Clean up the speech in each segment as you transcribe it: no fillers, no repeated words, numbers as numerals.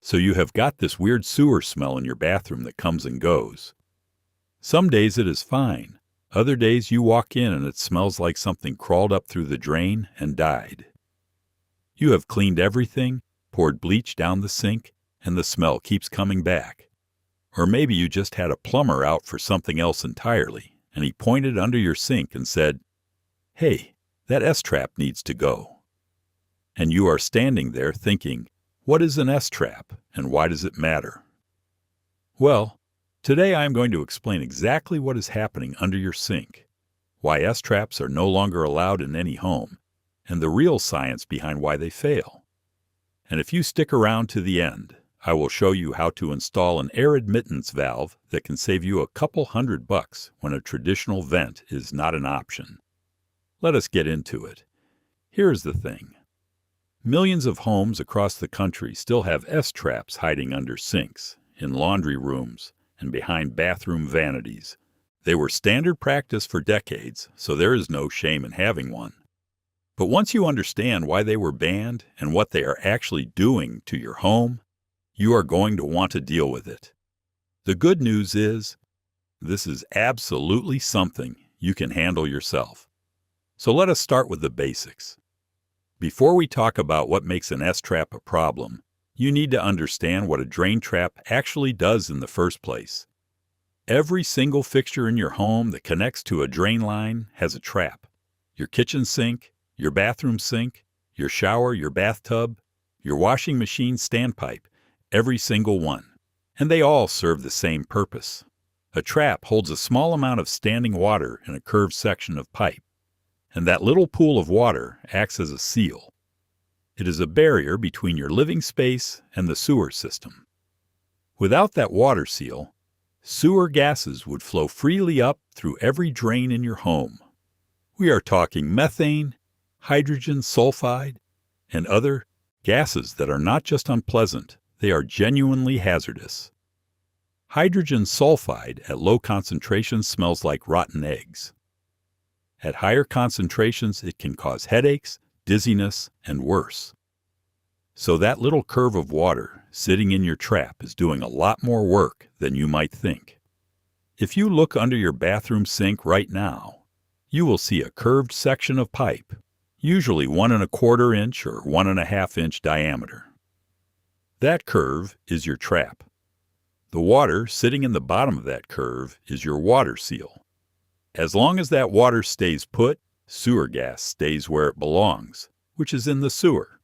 So you have got this weird sewer smell in your bathroom that comes and goes. Some days it is fine. Other days you walk in and it smells like something crawled up through the drain and died. You have cleaned everything, poured bleach down the sink, and the smell keeps coming back. Or maybe you just had a plumber out for something else entirely, and he pointed under your sink and said, "Hey, that S-trap needs to go." And you are standing there thinking, what is an S-trap and why does it matter? Well, today I am going to explain exactly what is happening under your sink, why S-traps are no longer allowed in any home, and the real science behind why they fail. And if you stick around to the end, I will show you how to install an air admittance valve that can save you a couple $100 when a traditional vent is not an option. Let us get into it. Here's the thing. Millions of homes across the country still have S-traps hiding under sinks, in laundry rooms, and behind bathroom vanities. They were standard practice for decades, so there is no shame in having one. But once you understand why they were banned and what they are actually doing to your home, you are going to want to deal with it. The good news is, this is absolutely something you can handle yourself. So let us start with the basics. Before we talk about what makes an S-trap a problem, you need to understand what a drain trap actually does in the first place. Every single fixture in your home that connects to a drain line has a trap. Your kitchen sink, your bathroom sink, your shower, your bathtub, your washing machine standpipe, every single one. And they all serve the same purpose. A trap holds a small amount of standing water in a curved section of pipe, and that little pool of water acts as a seal. It is a barrier between your living space and the sewer system. Without that water seal, sewer gases would flow freely up through every drain in your home. We are talking methane, hydrogen sulfide, and other gases that are not just unpleasant, they are genuinely hazardous. Hydrogen sulfide at low concentrations smells like rotten eggs. At higher concentrations, it can cause headaches, dizziness, and worse. So that little curve of water sitting in your trap is doing a lot more work than you might think. If you look under your bathroom sink right now, you will see a curved section of pipe, usually 1 1/4 inch or 1 1/2 inch diameter. That curve is your trap. The water sitting in the bottom of that curve is your water seal. As long as that water stays put, sewer gas stays where it belongs, which is in the sewer.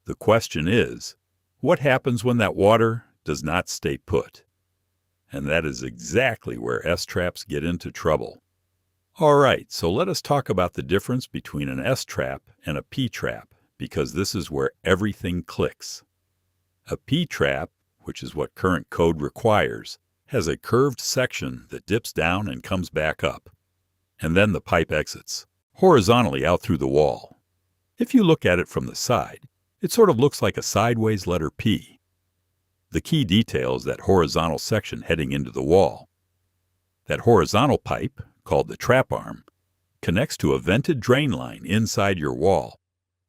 The question is, what happens when that water does not stay put? And that is exactly where S-traps get into trouble. All right, so let us talk about the difference between an S-trap and a P-trap, because this is where everything clicks. A P-trap, which is what current code requires, has a curved section that dips down and comes back up. And then the pipe exits, horizontally out through the wall. If you look at it from the side, it sort of looks like a sideways letter P. The key detail is that horizontal section heading into the wall. That horizontal pipe, called the trap arm, connects to a vented drain line inside your wall.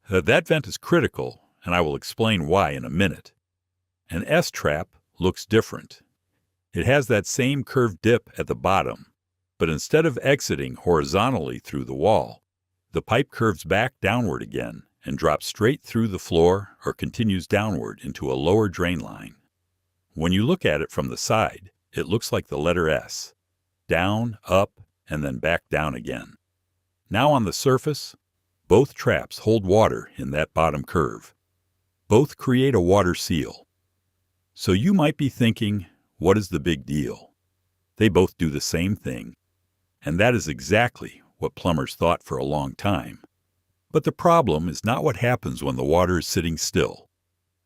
That vent is critical, and I will explain why in a minute. An S-trap looks different. It has that same curved dip at the bottom, but instead of exiting horizontally through the wall, the pipe curves back downward again and drops straight through the floor or continues downward into a lower drain line. When you look at it from the side, it looks like the letter S, down, up, and then back down again. Now on the surface, both traps hold water in that bottom curve. Both create a water seal. So you might be thinking, what is the big deal? They both do the same thing, and that is exactly what plumbers thought for a long time. But the problem is not what happens when the water is sitting still.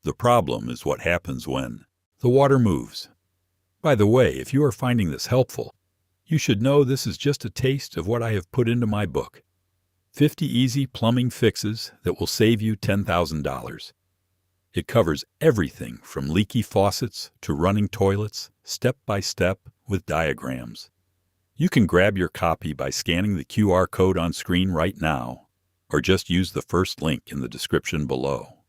The problem is what happens when the water moves. By the way, if you are finding this helpful, you should know this is just a taste of what I have put into my book, 50 Easy Plumbing Fixes That Will Save You $10,000. It covers everything from leaky faucets to running toilets, step by step, with diagrams. You can grab your copy by scanning the QR code on screen right now, or just use the first link in the description below.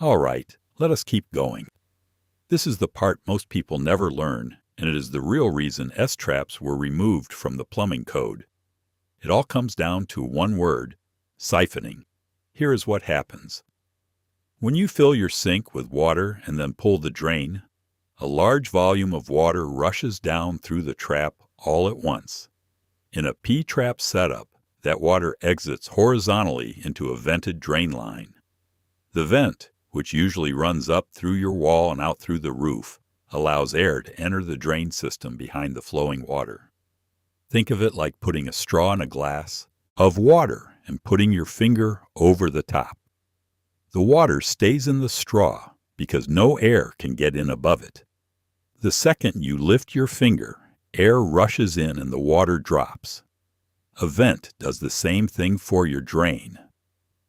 All right, let us keep going. This is the part most people never learn, and it is the real reason S-traps were removed from the plumbing code. It all comes down to one word: siphoning. Here is what happens. When you fill your sink with water and then pull the drain, a large volume of water rushes down through the trap all at once. In a P-trap setup, that water exits horizontally into a vented drain line. The vent, which usually runs up through your wall and out through the roof, allows air to enter the drain system behind the flowing water. Think of it like putting a straw in a glass of water and putting your finger over the top. The water stays in the straw because no air can get in above it. The second you lift your finger, air rushes in and the water drops. A vent does the same thing for your drain.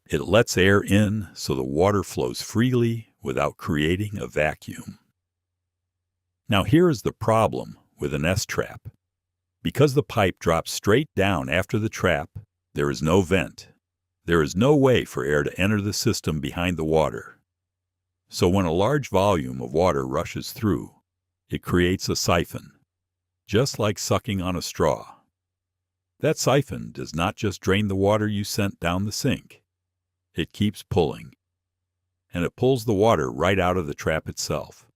It lets air in so the water flows freely without creating a vacuum. Now here is the problem with an S-trap. Because the pipe drops straight down after the trap, there is no vent. There is no way for air to enter the system behind the water. So when a large volume of water rushes through, it creates a siphon, just like sucking on a straw. That siphon does not just drain the water you sent down the sink. It keeps pulling, and it pulls the water right out of the trap itself.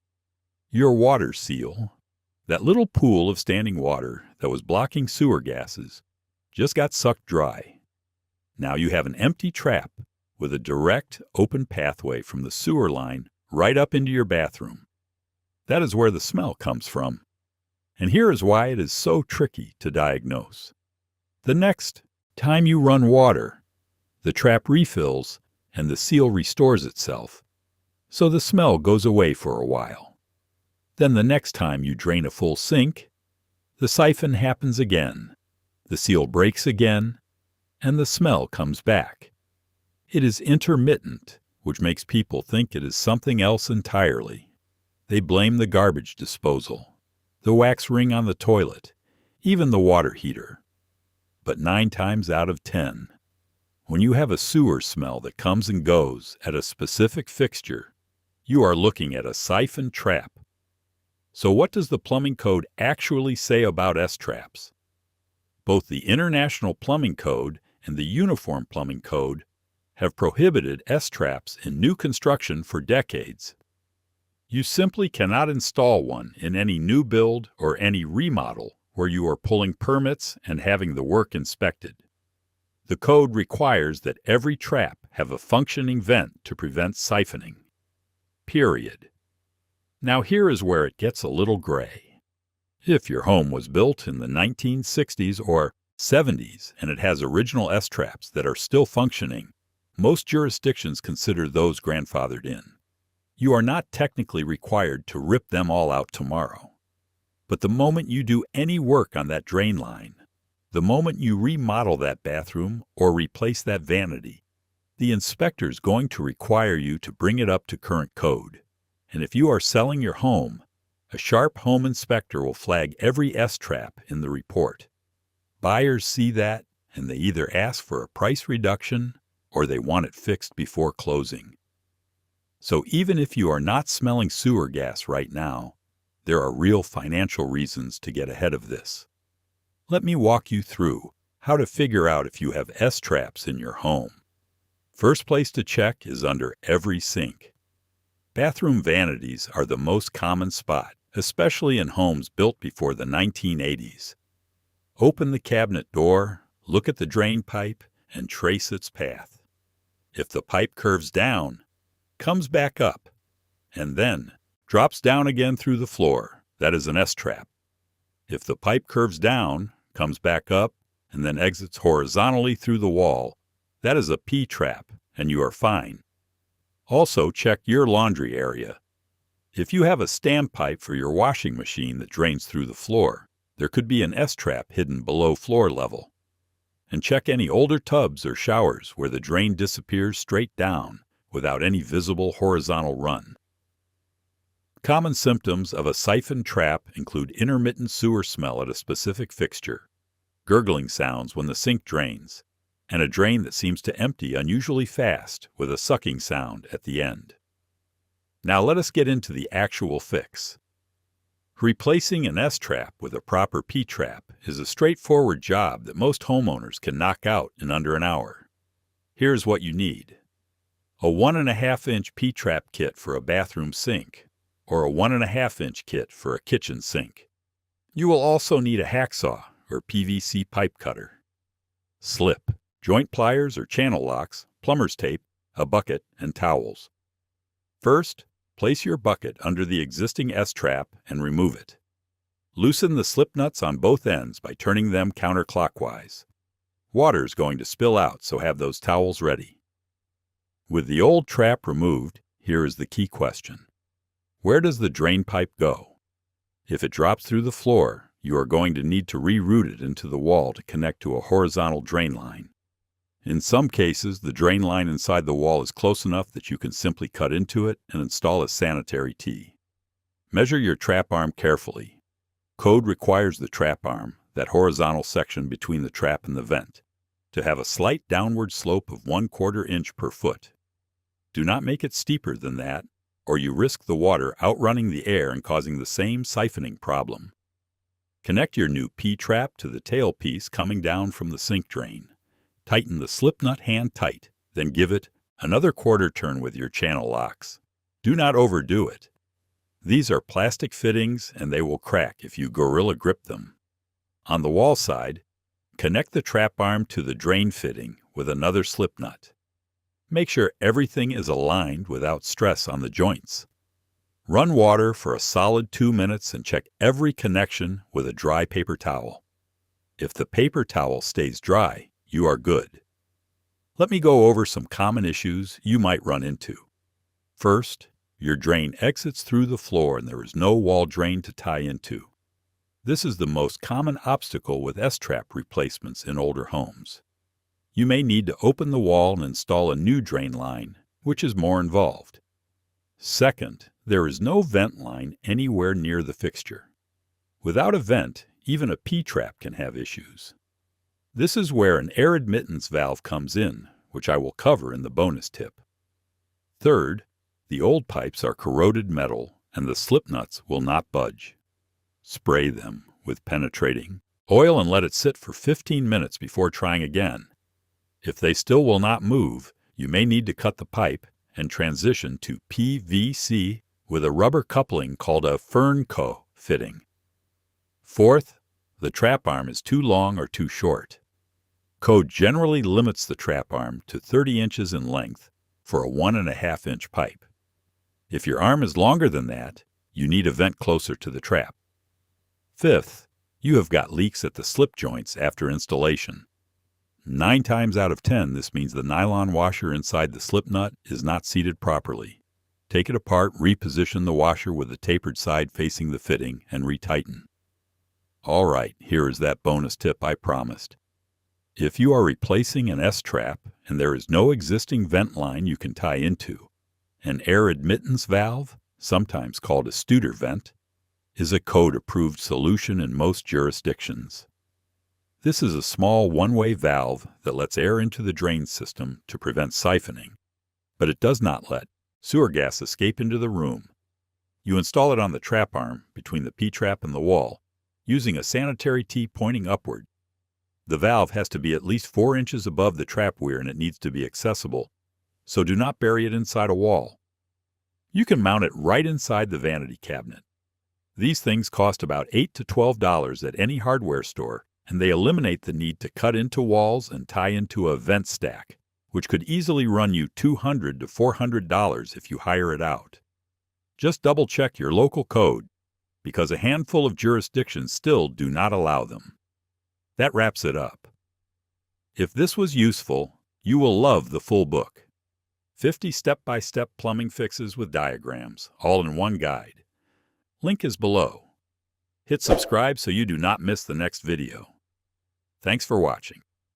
Your water seal, that little pool of standing water that was blocking sewer gases, just got sucked dry. Now you have an empty trap with a direct, open pathway from the sewer line right up into your bathroom. That is where the smell comes from. And here is why it is so tricky to diagnose. The next time you run water, the trap refills and the seal restores itself, so the smell goes away for a while. Then the next time you drain a full sink, the siphon happens again, the seal breaks again, and the smell comes back. It is intermittent, which makes people think it is something else entirely. They blame the garbage disposal, the wax ring on the toilet, even the water heater. But 9 times out of 10, when you have a sewer smell that comes and goes at a specific fixture, you are looking at a siphon trap. So what does the plumbing code actually say about S-traps? Both the International Plumbing Code and the Uniform Plumbing Code have prohibited S-traps in new construction for decades. You simply cannot install one in any new build or any remodel where you are pulling permits and having the work inspected. The code requires that every trap have a functioning vent to prevent siphoning. Period. Now here is where it gets a little gray. If your home was built in the 1960s or 70s and it has original S-traps that are still functioning, most jurisdictions consider those grandfathered in. You are not technically required to rip them all out tomorrow. But the moment you do any work on that drain line, the moment you remodel that bathroom or replace that vanity, the inspector's going to require you to bring it up to current code. And if you are selling your home, a sharp home inspector will flag every S-trap in the report. Buyers see that, and they either ask for a price reduction or they want it fixed before closing. So even if you are not smelling sewer gas right now, there are real financial reasons to get ahead of this. Let me walk you through how to figure out if you have S-traps in your home. First place to check is under every sink. Bathroom vanities are the most common spot, especially in homes built before the 1980s. Open the cabinet door, look at the drain pipe, and trace its path. If the pipe curves down, comes back up, and then drops down again through the floor, that is an S-trap. If the pipe curves down, comes back up, and then exits horizontally through the wall, that is a P-trap, and you are fine. Also check your laundry area. If you have a standpipe for your washing machine that drains through the floor, there could be an S-trap hidden below floor level. And check any older tubs or showers where the drain disappears straight down without any visible horizontal run. Common symptoms of a siphon trap include intermittent sewer smell at a specific fixture, gurgling sounds when the sink drains, and a drain that seems to empty unusually fast with a sucking sound at the end. Now let us get into the actual fix. Replacing an S-trap with a proper P-trap is a straightforward job that most homeowners can knock out in under an hour. Here's what you need: a 1.5-inch P-trap kit for a bathroom sink, or a 1.5-inch kit for a kitchen sink. You will also need a hacksaw or PVC pipe cutter, slip, joint pliers or channel locks, plumber's tape, a bucket, and towels. First, place your bucket under the existing S-trap and remove it. Loosen the slip nuts on both ends by turning them counterclockwise. Water is going to spill out, so have those towels ready. With the old trap removed, here is the key question: where does the drain pipe go? If it drops through the floor, you are going to need to reroute it into the wall to connect to a horizontal drain line. In some cases, the drain line inside the wall is close enough that you can simply cut into it and install a sanitary tee. Measure your trap arm carefully. Code requires the trap arm, that horizontal section between the trap and the vent, to have a slight downward slope of 1/4 inch per foot. Do not make it steeper than that, or you risk the water outrunning the air and causing the same siphoning problem. Connect your new P-trap to the tailpiece coming down from the sink drain. Tighten the slip nut hand tight, then give it another quarter turn with your channel locks. Do not overdo it. These are plastic fittings and they will crack if you gorilla grip them. On the wall side, connect the trap arm to the drain fitting with another slip nut. Make sure everything is aligned without stress on the joints. Run water for a solid 2 minutes and check every connection with a dry paper towel. If the paper towel stays dry, you are good. Let me go over some common issues you might run into. First, your drain exits through the floor and there is no wall drain to tie into. This is the most common obstacle with S-trap replacements in older homes. You may need to open the wall and install a new drain line, which is more involved. Second, there is no vent line anywhere near the fixture. Without a vent, even a P-trap can have issues. This is where an air admittance valve comes in, which I will cover in the bonus tip. Third, the old pipes are corroded metal and the slip nuts will not budge. Spray them with penetrating oil and let it sit for 15 minutes before trying again. If they still will not move, you may need to cut the pipe and transition to PVC with a rubber coupling called a Fernco fitting. Fourth, the trap arm is too long or too short. Code generally limits the trap arm to 30 inches in length for a 1.5-inch pipe. If your arm is longer than that, you need a vent closer to the trap. Fifth, you have got leaks at the slip joints after installation. 9 times out of 10, this means the nylon washer inside the slip nut is not seated properly. Take it apart, reposition the washer with the tapered side facing the fitting, and retighten. All right, here is that bonus tip I promised. If you are replacing an S-trap and there is no existing vent line you can tie into, an air admittance valve, sometimes called a Studer vent, is a code-approved solution in most jurisdictions. This is a small one-way valve that lets air into the drain system to prevent siphoning, but it does not let sewer gas escape into the room. You install it on the trap arm between the P-trap and the wall, using a sanitary tee pointing upward. The valve has to be at least 4 inches above the trap weir and it needs to be accessible, so do not bury it inside a wall. You can mount it right inside the vanity cabinet. These things cost about $8 to $12 at any hardware store, and they eliminate the need to cut into walls and tie into a vent stack, which could easily run you $200 to $400 if you hire it out. Just double-check your local code, because a handful of jurisdictions still do not allow them. That wraps it up. If this was useful, you will love the full book. 50 step-by-step plumbing fixes with diagrams, all in one guide. Link is below. Hit subscribe so you do not miss the next video. Thanks for watching.